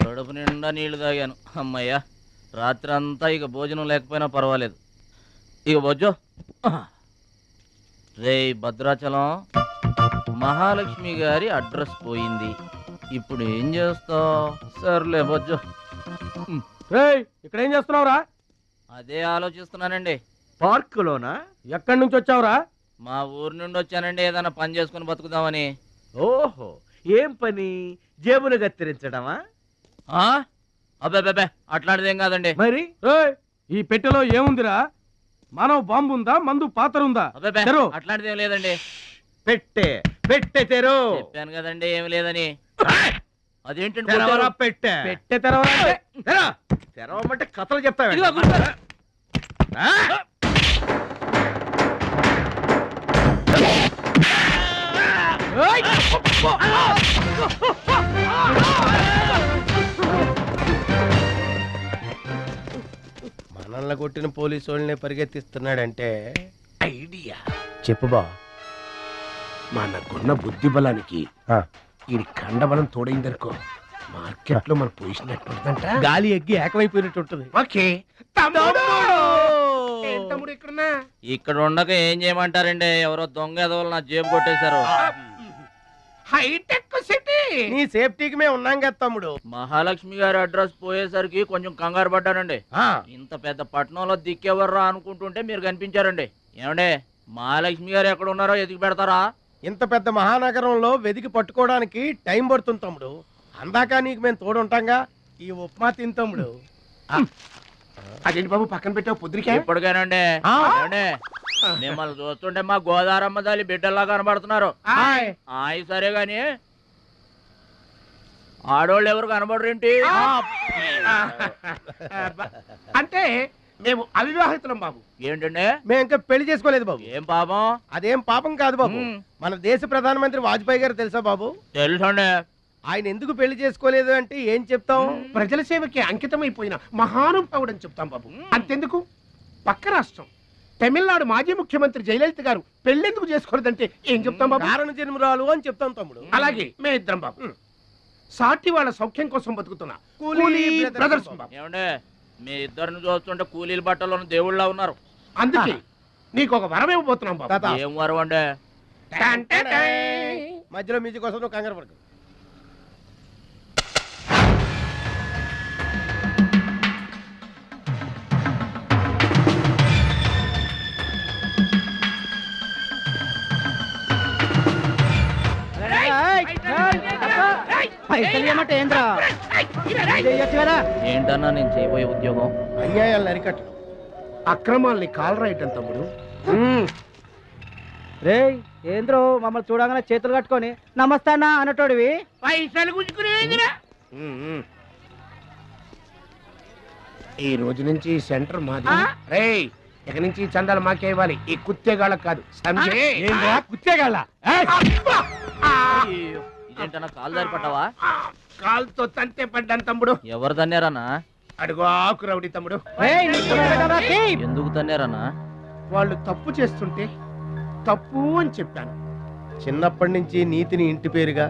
కడుపు నిండా నీళ్లు తాగాను. అమ్మయ్యా, రాత్రి అంతా ఇక భోజనం లేకపోయినా పర్వాలేదు. ఇక బొజ్జో. రే భద్రాచలం, మహాలక్ష్మి గారి అడ్రస్ పోయింది. ఇప్పుడు ఏం చేస్తావు? సర్లే బొజ్జో. ఇక్కడ ఏం చేస్తున్నావురా? అదే ఆలోచిస్తున్నానండి. పార్కులోనా? ఎక్కడి నుంచి వచ్చావురా? మా ఊరు నుండి వచ్చానండి, ఏదైనా పని చేసుకుని బతుకుదామని. ఓహో, ఏం పని? జేబులు కత్తిరించడమా? అబ్బాయి అట్లాంటిదేం కాదండి. మరి ఈ పెట్టెలో ఏముందిరా? మానవ బాంబు ఉందా? మందు పాత్ర ఉందా? అట్లాంటిదేం లేదండి. పెట్టె తెరు. చెప్పాను కదండి ఏమి లేదని. అదేంటండి పెట్టె తెరవమంటే కథలు చెప్తావా? మనల్ని కొట్టిన పోలీసు వాళ్ళని పరిగెత్తిస్తున్నాడంటే ఐడియా చెప్పు బా. మనకున్న బుద్ధి బలానికి ఈ కండబలం తోడైందనుకో, మార్కెట్ లో మన పొజిషన్ ఎట్టుంటదంట? గాలి ఎగ్గి ఏకమైపోయినట్టు ఉంటుంది. ఓకే తమ్ముడు ఇక్కడున్నా? ఇక్కడ ఉండక ఏం చేయమంటారండి? ఎవరో దొంగ ఎదవలు నా జేబు కొట్టేశారు. హైటెక్ సిటీ. నీ సేఫ్టీకి మేము ఉన్నాం కదా తమ్ముడు. మహాలక్ష్మి గారి అడ్రస్ పోయేసరికి కొంచెం కంగారు పడ్డానండి. ఇంత పెద్ద పట్టణంలో దిక్కెవర్రా అనుకుంటుంటే మీరు కనిపించారండి. ఏమండే, మహాలక్ష్మి గారు ఎక్కడ ఉన్నారో ఎదిగి పెడతారా? ఇంత పెద్ద మహానగరంలో వెతికి పట్టుకోవడానికి టైం పడుతుంది తమ్ముడు. అందాక నీకు మేము తోడుంటాంగా. ఈ ఉప్మా తిని తమ్ముడు. అదేంటి బాబు పక్కన పెట్టావు పొద్దురికే? ఇప్పటికేనండి. మిమ్మల్ని చూస్తుంటే మా గోదారమ్మ తల్లి బిడ్డల్లా కనబడుతున్నారు. సరే గాని ఆడోళ్ళు ఎవరు కనబడరేంటి? అంటే మేము అవివాహితులం బాబు. ఏంటండి? మేము ఇంకా పెళ్లి చేసుకోలేదు బాబు. ఏం పాపం? అదేం పాపం కాదు బాబు. మన దేశ ప్రధానమంత్రి వాజ్పేయి గారు తెలుసా బాబు? తెలుసండి. ఆయన ఎందుకు పెళ్లి చేసుకోలేదు అంటే ఏం చెప్తాం? ప్రజల సేవకి అంకితమైపోయిన మహానుభావుడు అని చెప్తాం బాబు. అంతెందుకు, పక్క రాష్ట్రం తమిళనాడు మాజీ ముఖ్యమంత్రి జయలలిత గారు పెళ్ళెందుకు చేసుకోలేదంటే ఏం చెప్తాం బాబు? కారణ జన్మరాలు అని చెప్తాం తమ్ముడు. అలాగే మే ఇద్దరం బాబు సాటి వాళ్ళ సౌఖ్యం కోసం బతుకుతున్నా కూలీ బ్రదర్స్ బాబు. ఏమండే, మీ ఇద్దరిని చూస్తుంటే కూలీల బట్టలను దేవుళ్ళ ఉన్నారు. అందుకే నీకు ఒక వరం ఇవ్వబోతున్నాం బాబు. ఏం వరం అండి? మధ్యలో మ్యూజిక్ కోసం నువ్వు కంగారు పడకు. ఏంటన్నా నేను చేయబోయే ఉద్యోగం? అన్యాయాలను అరికట్టడం, అక్రమాల్ని కాలరాయటం తమ్ముడు. రే ఏంద్రో మమ్మల్ని చూడగానే చేతులు కట్టుకొని నమస్తానా అన్నటోడివి పైసలు గుంజుకునే. ఈ రోజు నుంచి సెంటర్ మాది. రేయ్, ఇక నుంచి చందాలు మాకే ఇవ్వాలి, ఈ కుత్తేగాళ్ళకి కాదు. కుత్తేగాళ్ళ? ఇదేంటన్నా కాలు దారి పడ్డావా? కాలుతో తంతే పడ్డాను తమ్ముడు. ఎవరు తన్నారన్నా? అడుగు ఆకు రౌడీ తమ్ముడు. ఎందుకు తన్నారన్నా? వాళ్ళు తప్పు చేస్తుంటే తప్పు అని చెప్పాను. చిన్నప్పటి నుంచి నీతిని ఇంటి పేరుగా,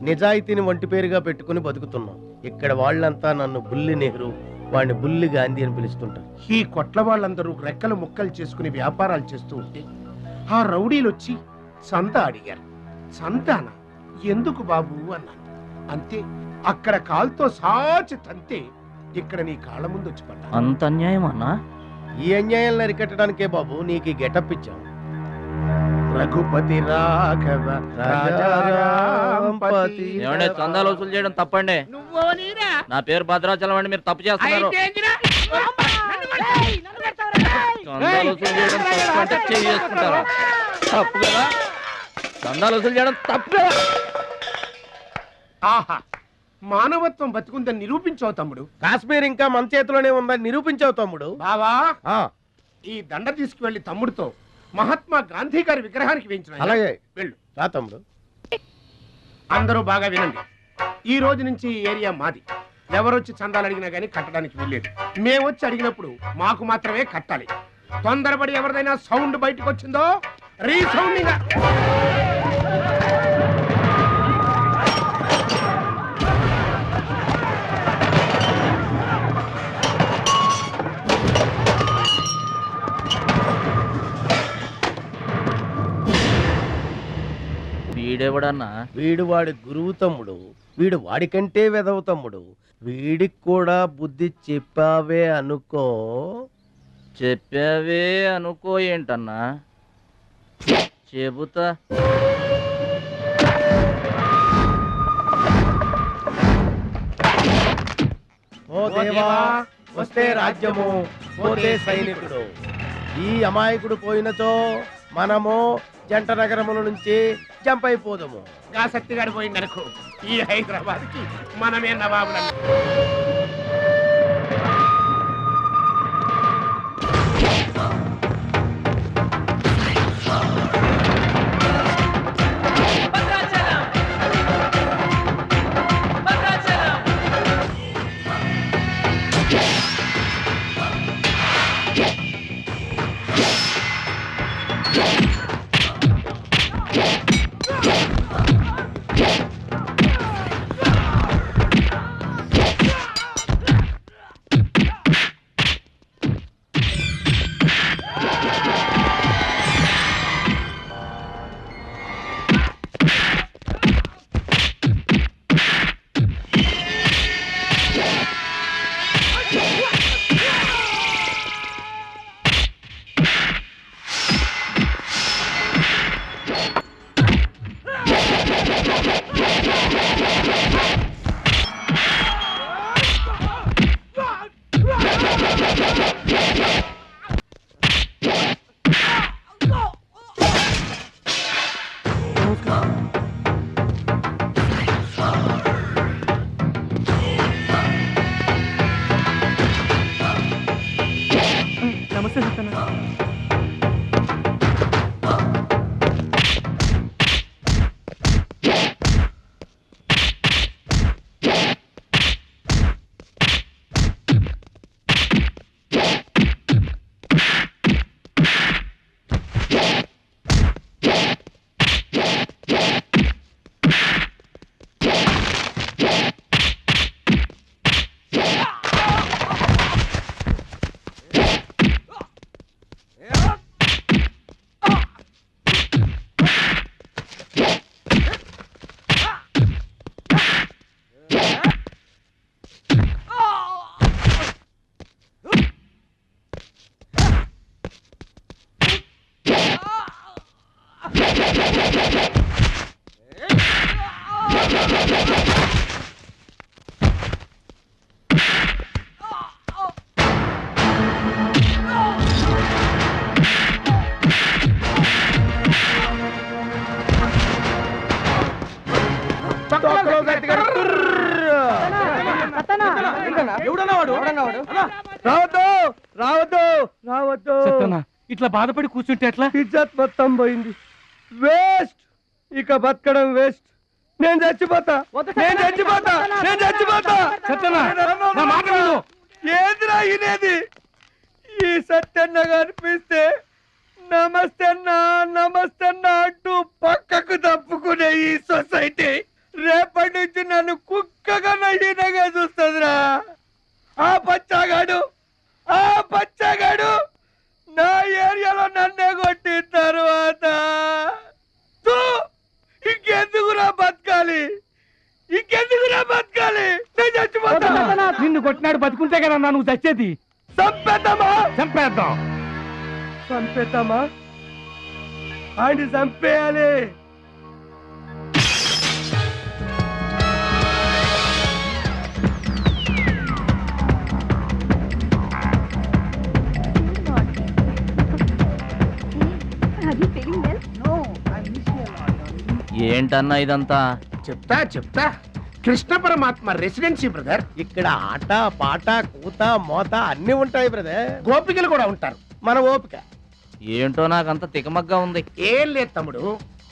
నిజాయితీని వంటి పేరుగా పెట్టుకుని బతుకుతున్నాం. ఇక్కడ వాళ్ళంతా నన్ను బుల్లి నెహ్రూ, వాడిని బుల్లి గాంధీ అని పిలుస్తుంటారు. ఈ కొట్ల వాళ్ళందరూ రెక్కలు ముక్కలు చేసుకుని వ్యాపారాలు చేస్తూ ఉంటే ఆ రౌడీలు వచ్చి సంత అడిగారు. సంతాన ఎందుకు బాబు అన్నాను. అంతే, అక్కడ కాలుతో సాచి తంతే ఇక్కడ నీ కాళ్ళ ముందు వచ్చి పడ్డా. అంత అన్యాయం అన్నా? ఈ అన్యాయాలను అరికట్టడానికే బాబు నీకు ఈ గెటప్ ఇచ్చాం. రఘుపతి రాఘవ రాజారాంపతి. ఏమంటే చందాలు వసూలు చేయడం తప్పండి. నా పేరు భద్రాచలం అండి, మీరు తప్పు చేస్తున్నారు. చందాలు వసూలు చేయడం తప్పు అంటే చేసుకుంటారా? తప్పు కదా, చందాలు వసూలు చేయడం తప్పు కదా. ఆహా, మానవత్వం బతుకుందని నిరూపించావు తమ్ముడు. కాశ్మీర్ ఇంకా మన చేతిలోనే ఉందని నిరూపించావు తమ్ముడు. బావా, ఈ దండ తీసుకువెళ్లి తమ్ముడితో మహాత్మా గాంధీ గారి విగ్రహానికి వేయించిన. అలాగే వెళ్ళు. రా తమ్ముడు. అందరూ బాగా వినండి, ఈ రోజు నుంచి ఈ ఏరియా మాది. ఎవరొచ్చి చందాలు అడిగినా గానీ కట్టడానికి వీల్లేదు. మేమొచ్చి అడిగినప్పుడు మాకు మాత్రమే కట్టాలి. తొందరపడి ఎవరిదైనా సౌండ్ బయటకు వచ్చిందో రీసౌండింగ్. ఎవడన్నా? వీడు వాడి గురువు తమ్ముడు, వీడు వాడికంటే వెదవ తమ్ముడు. వీడికి కూడా బుద్ధి చెప్పావే అనుకో. చెప్పావే అనుకో ఏంటన్నా? చెబుతా. ఓ దేవా, వస్తే రాజ్యము, పోతే సైనికుడు. ఈ అమాయకుడు పోయినచో మనము జంట నగరముల నుంచి జంప్ అయిపోదాము. గా శక్తిగాడు పోయిందనుకో, ఈ హైదరాబాద్ కి మనమే నవాబులం. నమస్తే సత్తన్న. రావద్దు రావద్దు రావద్దు. ఇట్లా బాధపడి కూర్చుంటే ఎట్లా? ఇజ్జత్ మొత్తం పోయింది. వేస్ట్, ఇక బతకడం వేస్ట్. నేను చచ్చిపోతా, నేను చచ్చిపోతా, నేను చచ్చిపోతా. ఏందిరా ఇనేది? ఈ సత్యన్న కనిపిస్తే నమస్తే అన్నా నమస్తే అన్నా అంటూ పక్కకు తప్పుకునే ఈ సొసైటీ రేపటి నుంచి నన్ను కుక్కగా నయ్యనగా చూస్తుందిరా. ఆ పచ్చాగాడు నా ఏరియాలో నన్నే కొట్టిన తర్వాత ఇంకెందుకురా బతకాలి, ఇంకెందుకురా బతకాలి? నేను చచ్చిపోతా. నిన్ను కొట్టినాడు బతుకుంటే కదా నువ్వు చచ్చేది. చంపేద్దామా? చంపేద్దాం. చంపేద్దామా? ఆయన చంపేయాలి. ఏంటన్నా ఇదంతా? చెప్తా చెప్తా. కృష్ణ పరమాత్మ రెసిడెన్సీ బ్రదర్. ఇక్కడ ఆట పాట కూత మోత అన్ని ఉంటాయి బ్రదర్. గోపికలు కూడా ఉంటారు. మన ఓపిక ఏంటో నాకంత తికమగ్గా ఉంది. ఏం లేదు తమ్ముడు,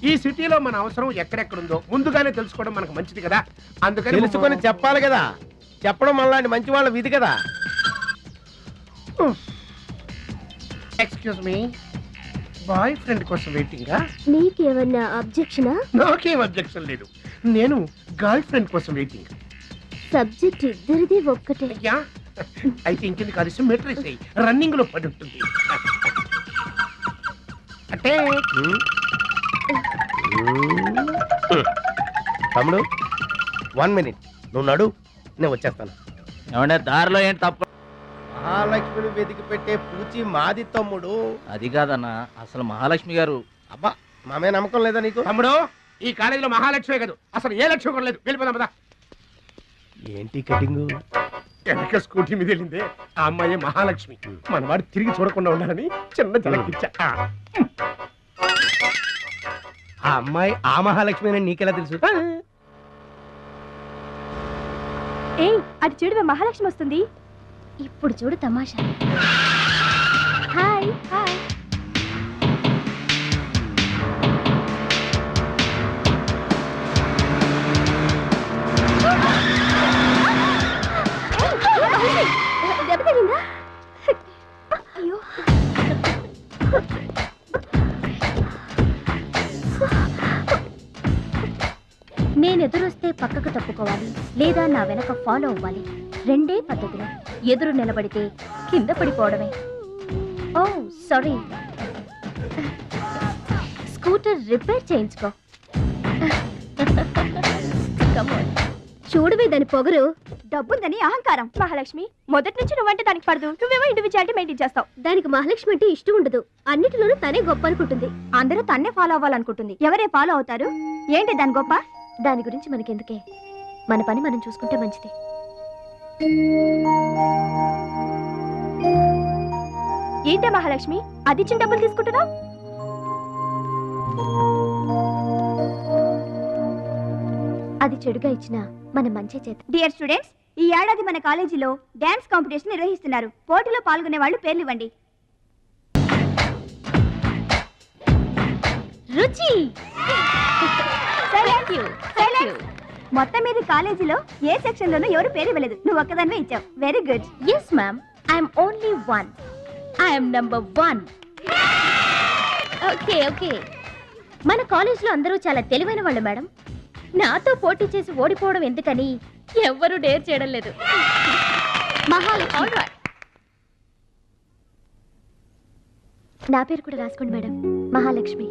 ఈ సిటీలో మన అవసరం ఎక్కడెక్కడుందో ముందుగానే తెలుసుకోవడం మనకు మంచిది కదా. అందుకని తెలుసుకొని చెప్పాలి కదా. చెప్పడం మనలాంటి మంచి వాళ్ళ విధి కదా. ఎక్స్క్యూజ్ మీ, బాయ్ ఫ్రెండ్ కోసం వెయిటింగా? నీకేమన్నా అబ్జెక్షనా? నాకేం అబ్జెక్షన్ లేదు. నేను గర్ల్ ఫ్రెండ్ కోసం వెయిటింగ్. సబ్జెక్ట్ ఇద్దరిది ఒక్కటే. అయ్యా, అయితే ఇంకెందుకు కలిసి మెట్రిక్స్ అయ్యి రన్నింగ్ లో పడి ఉంటుంది. అంటే తమ్ముడు 1 minute, నువ్వు నడు, నేను వచ్చేస్తాను. ఏమంటే దారిలో ఏంటి తప్ప? మహాలక్ష్మిని వెతికి పెట్టే పూచి మాది తమ్ముడు. అది కాదన్నా, అసలు మహాలక్ష్మి గారు. అబ్బా మామే నమ్మకం లేదా నీకు? తమ్ముడు ఈ కాలేజీలో మహాలక్ష్మే కాదు, అసలు ఏ లక్ష్యం కూడా లేదు. వెళ్ళిపోదాం పదా. ఏంటి కటింగు? వెనక స్కూటీ మీద వెళ్ళిందే ఆ అమ్మాయి మహాలక్ష్మి. మన వాడు తిరిగి చూడకుండా ఉండాలని చిన్న జలకిచ్చా. ఆ అమ్మాయి ఆ మహాలక్ష్మి అని నీకెలా తెలుసు? ఏయ్ అటు చూడు, మహాలక్ష్మి వస్తుంది. ఇప్పుడు చూడు తమాషా. Hi hi. దెబ్బ తగిలిందా? అయ్యో నేను ఎదురొస్తే పక్కకు తప్పుకోవాలి, లేదా నా వెనక ఫాలో అవ్వాలి. రెండే పద్ధతులు. ఎదురు నిలబడితే కింద పడిపోవడమే. ఓ సారీ, స్కూటర్ రిపేర్ చేయించుకో. చూడవే దాని పొగరు. డబ్బుందని అహంకారం. మహాలక్ష్మి మొదటి నుంచి నువ్వంటే దానికి పడదు. నువ్వేమో ఇండివిజువాలిటీ మెయింటైన్ చేస్తావు. దానికి మహాలక్ష్మి అంటే ఇష్టం ఉండదు. అన్నిటిలోనూ తనే గొప్ప అనుకుంటుంది. అందరూ తన్నే ఫాలో అవ్వాలనుకుంటుంది. ఎవరే ఫాలో అవుతారు? ఏంటి దాని గొప్ప? దాని గురించి మనకెందుకే, మన పని మనం చూసుకుంటే మంచిది. ఏంటే మహాలక్ష్మి అది ఇచ్చిన డబ్బులు తీసుకుంటున్నావు? అది చెడుగా ఇచ్చినా మనం మంచి చేత. డియర్ స్టూడెంట్స్, ఈ ఏడాది మన కాలేజీలో డాన్స్ కాంపిటీషన్ నిర్వహిస్తున్నారు. పోటీలో పాల్గొనే వాళ్ళు పేర్లు ఇవ్వండి. రుచి. మొత్తం మీద కాలేజీలో ఏ సెక్షన్ లోనూ ఎవరు పేరు ఇవ్వలేదు. నువ్వు ఒక్కదానివే ఇచ్చావు. Very good. Yes ma'am, I'm only 1. I'm number 1. Okay okay. మన కాలేజీలో అందరూ చాలా తెలివైన వాళ్ళు మేడం. నాతో పోటీ చేసి ఓడిపోవడం ఎందుకని ఎవ్వరూ డేర్ చేయడం లేదు. మహాలక్ష్మి. నా పేరు కూడా రాసుకోండి మేడం, మహాలక్ష్మి.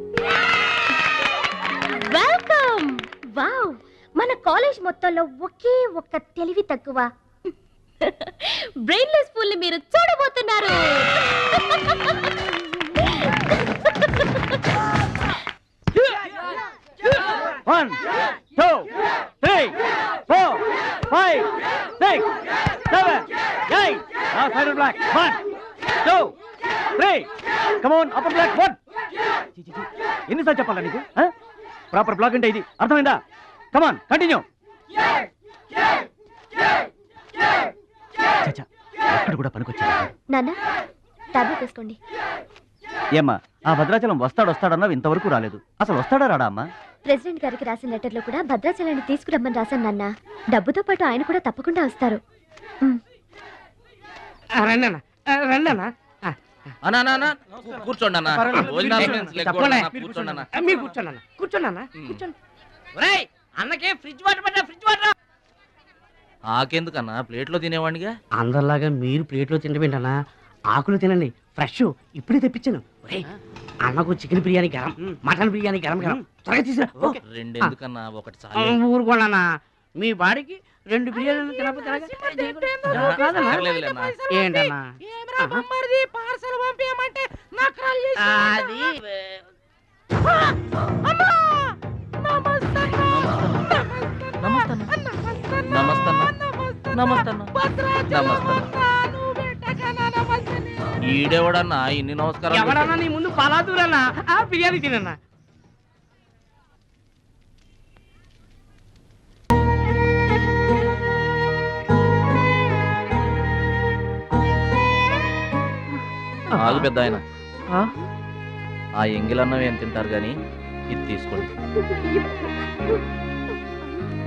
వెల్కమ్. వావ్, మన కాలేజ్ మొత్తంలో ఒకే ఒక్క తెలివి తక్కువ బ్రెయిన్లెస్ ఫుల్ ని మీరు చూడబోతున్నారు. One, two, three, four, five, six, seven, eight. Now side black. 1, 2, 3. Come on, upper black. 1. ఎన్నిసార్లు చెప్పాలా నీకు? ప్రాపర్ బ్లాక్ అంటే ఇది, అర్థమైందా? Come on, continue. చచ్చా, అక్కడ కూడా పనికొచ్చా. నాన్న టాబ్లెట్ వేసుకోండి. ఏమ్మా, ఆ భద్రాచలం వస్తాడన్నావు, ఇంతవరకు రాలేదు. అసలు వస్తాడా రాడా అమ్మా? ప్రెసిడెంట్ గారికి రాసిన లెటర్లో కూడా భద్రాచలాన్ని తీసుకురమ్మని రాశాను నాన్న. డబ్బుతో పాటు ఆయన కూడా తప్పకుండా వస్తారు. కూర్చోండి అన్న. అన్నకే ఫ్రిడ్జ్ వాటర్ పడ్డా, ఫ్రిడ్జ్ వాటర్. ఆకెందుకన్నా, ప్లేట్లో తినేవాడిగా. అందరిలాగా మీరు ప్లేట్లో తినబెంటనా, ఆకులు తినండి, ఫ్రెష్ ఇప్పుడే తెప్పించాను. అన్నకు చికెన్ బిర్యానీ గరం, మటన్ బిర్యానీ గరం గరం, త్వరగా తీసుకురా. రెండు ఎందుకన్నా, ఒకటి చాలు. ఊరుకోండి, మీ బాడీకి 2 బిర్యానీలు తినకపోతే ఏంటన్నా అది ఈడెవడన్నా ఇన్ని నమస్కారం? ఎవడన్నా నీ ముందు పలాదూరన్నా, ఆ బిర్యానీ తినన్నా. ఆగు పెద్ద ఆయన, ఆ ఎంగిలన్నం ఏం తింటారు గాని ఇది తీసుకోండి.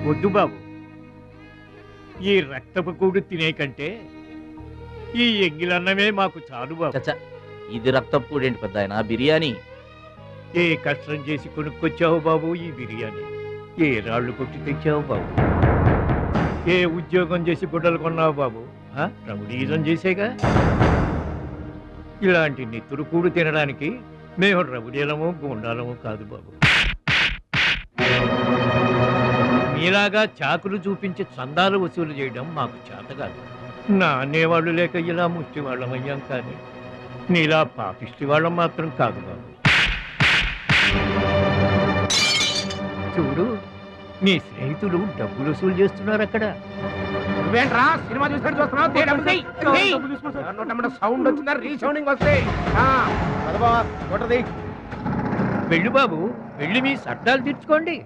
వద్దు బాబు, ఈ రక్తపు కూడు తినే కంటే ఈ ఎంగిలన్నమే మాకు చాలు బాబు. చచ్చా, ఇది రక్తపు కూడేంటి పెద్ద ఆయన, బిర్యానీ. ఏ కష్టం చేసి కొనుక్కొచ్చావు బాబు ఈ బిర్యానీ? ఏ రాళ్ళు కొట్టి తెచ్చావు బాబు? ఏ ఉద్యోగం చేసి గుడ్డలు కొన్నావు బాబు? రౌడీజం చేసేగా. ఇలాంటి నెత్తురు కూడు తినడానికి మేము రౌడీలము, గుండాలము కాదు బాబు. నీలాగా చాకులు చూపించి చందాలు వసూలు చేయడం మాకు చేత కాదు. నా అనేవాళ్ళు లేక ఇలా ముష్టి వాళ్ళం అయ్యాం, కానీ నీలా పాపిష్టి వాళ్ళం మాత్రం కాదు బాబు. చూడు, నీ స్నేహితులు డబ్బులు వసూలు చేస్తున్నారు అక్కడ. నువ్వేంట్రా సినిమా చూసినట్టు చూస్తున్నావు? సౌండ్ వచ్చిందా? రీసౌండింగ్ వస్తే వెళ్ళు బాబు, వెళ్ళి మీ సర్దాలు తీర్చుకోండి.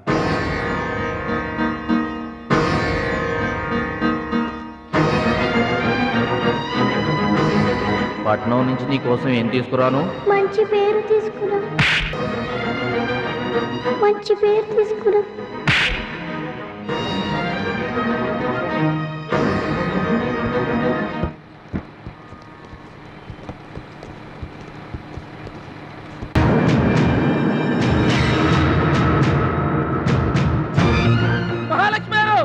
పట్నం నుంచి నీ కోసం ఏం తీసుకురాను? మంచి పేరు తీసుకురా, మంచి పేరు తీసుకురా. మహాలక్ష్మి గారు!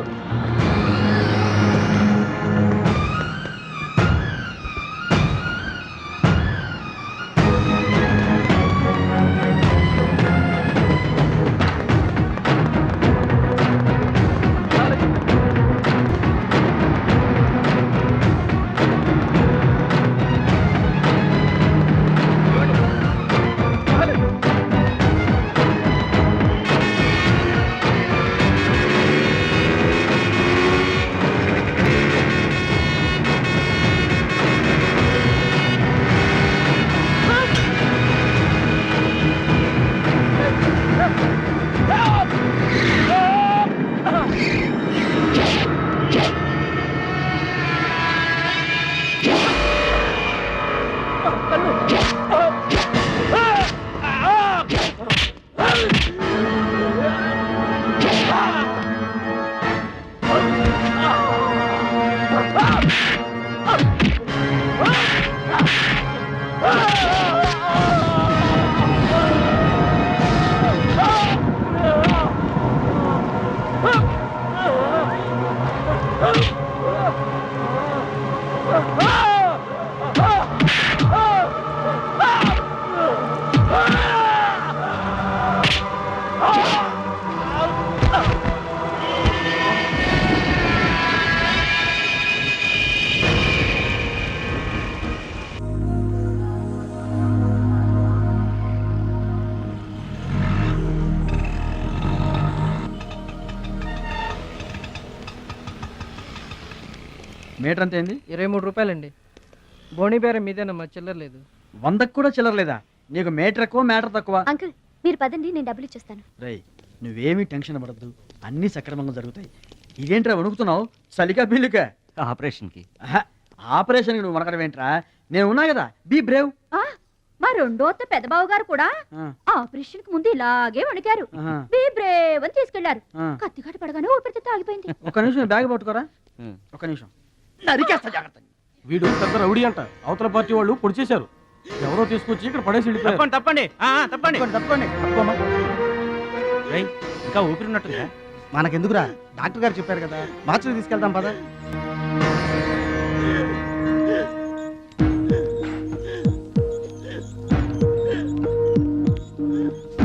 మీటర్ అంత ఏంది? 23 రూపాయలండి. బోణి బేరం మీదేనమ్మా, చిల్లర లేదు. 100కి కూడా చిల్లర లేదా? నీకు మీటర్ ఎక్కువ, మ్యాటర్ తక్కువ. అంకుల్ మీరు పదండి, నేను డబ్బులు ఇచ్చేస్తాను. రై, నువ్వేమీ టెన్షన్ పడద్దు, అన్నీ సక్రమంగా జరుగుతాయి. ఇదేంట్రా వణుకుతున్నావు? చలికా బిల్లుకా? ఆపరేషన్కి. ఆపరేషన్కి నువ్వు వనకడం ఏంట్రా? నేను ఉన్నా కదా, బీ బ్రేవ్. మా రెండో అత్త పెదబావు గారు కూడా ఆపరేషన్ కు ముందు ఇలాగే వణికారు. బీ బ్రేవ్ అని తీసుకెళ్లారు. కత్తిగాట పడగానే ఊపిరితిత్తు ఆగిపోయింది. ఒక్క నిమిషం బ్యాగ్ పట్టుకోరా, ఒక్క నిమిషం. నరికేస్తా జాగ్రత్త. వీడు పెద్ద రౌడీ అంట, అవతల పార్టీ వాళ్ళు పొడి చేశారు. ఎవరో తీసుకొచ్చి ఇక్కడ పడేసి వెళ్ళిపోయారు. తప్పండి తప్పండి తప్పండి. ఇంకా ఊపిరినట్టుందా? మనకెందుకురా, డాక్టర్ గారు చెప్పారు కదా, మార్చులు తీసుకెళ్తాం పద.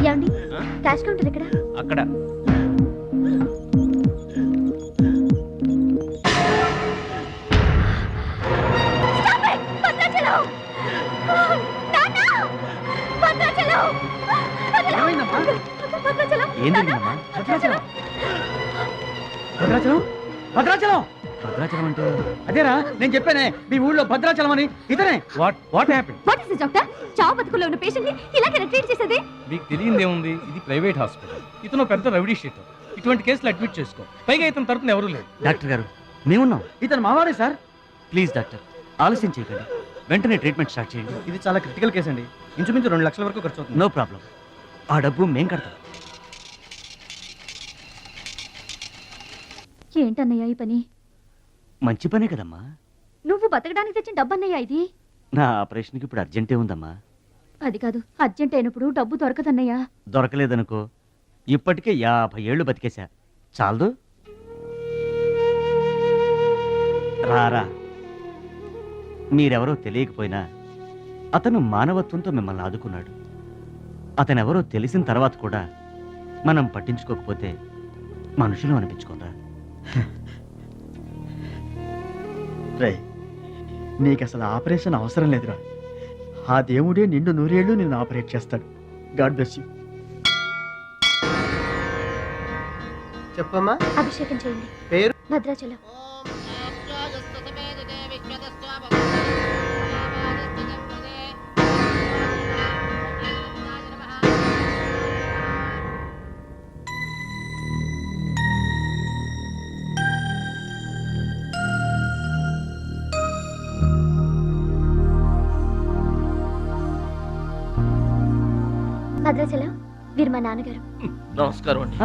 ఏమండి, క్యాష్ కౌంటర్ ఎక్కడ? అక్కడ. ఏం జరిగిందమ్మా? భద్రాచలం భద్రాచలం భద్రాచలం భద్రాచలం అంటే అదేరా నేను చెప్పానే, మీ ఊళ్ళో భద్రాచలం అని. ఇతనే. What happen? What is this doctor? చావు బతుకుల్లో ఉన్న పేషెంట్ ని ఇలాగే ట్రీట్ చేసేది? మీకు తెలియదేముంది, ఇది ప్రైవేట్ హాస్పిటల్. ఇతను పెద్ద రౌడీ షీట్. ఇటువంటి కేసులు అడ్మిట్ చేసుకో. పైగా ఇతని తరపున ఎవరూ లేరు. డాక్టర్ గారు మేమున్నాం. ఇతను మావాడే సార్. ప్లీజ్ డాక్టర్, ఆలస్యం చేయకండి, వెంటనే ట్రీట్మెంట్ స్టార్ట్ చేయండి. ఇది చాలా క్రిటికల్ కేసు అండి, ఇంచుమించు 2 లక్షల వరకు ఖర్చు అవుతుంది. నో ప్రాబ్లం, ఆ డబ్బు మేం కడతాం. ఏంటన్నయ్య ఈ పని? మంచి పనే కదమ్మా. నువ్వు బతకడానికి తెచ్చిన డబ్బన్నయ్య ఇది. నా ఆపరేషన్కి ఇప్పుడు అర్జెంటే ఉందమ్మా. అది కాదు, అర్జెంట్ అయినప్పుడు డబ్బు దొరకదన్నయ్యా. దొరకలేదనుకో, ఇప్పటికే 50 ఏళ్ళు బతికేశా, చాలదు. రారా, మీరెవరో తెలియకపోయినా అతను మానవత్వంతో మిమ్మల్ని ఆదుకున్నాడు. అతనెవరో తెలిసిన తర్వాత కూడా మనం పట్టించుకోకపోతే మనుషులు అనిపించుకోరా. రే, నీకు అసలు ఆపరేషన్ అవసరం లేదురా. ఆ దేవుడే నిండు 100 ఏళ్ళు నిన్ను ఆపరేట్ చేస్తాడు. God bless you. చెప్పమ్మా. అభిషేకం చేయండి. పేరు? భద్రాచలం. భద్రాచలం, వీరు మా నాన్నగారు. నమస్కారం అండి.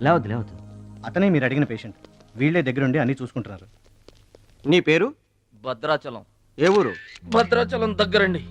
లేవద్దు లేవద్దు. అతనే మీరు అడిగిన పేషెంట్. వీళ్ళే దగ్గరుండి అన్ని చూసుకుంటున్నారు. నీ పేరు? భద్రాచలం. ఏ ఊరు? భద్రాచలం దగ్గరండి.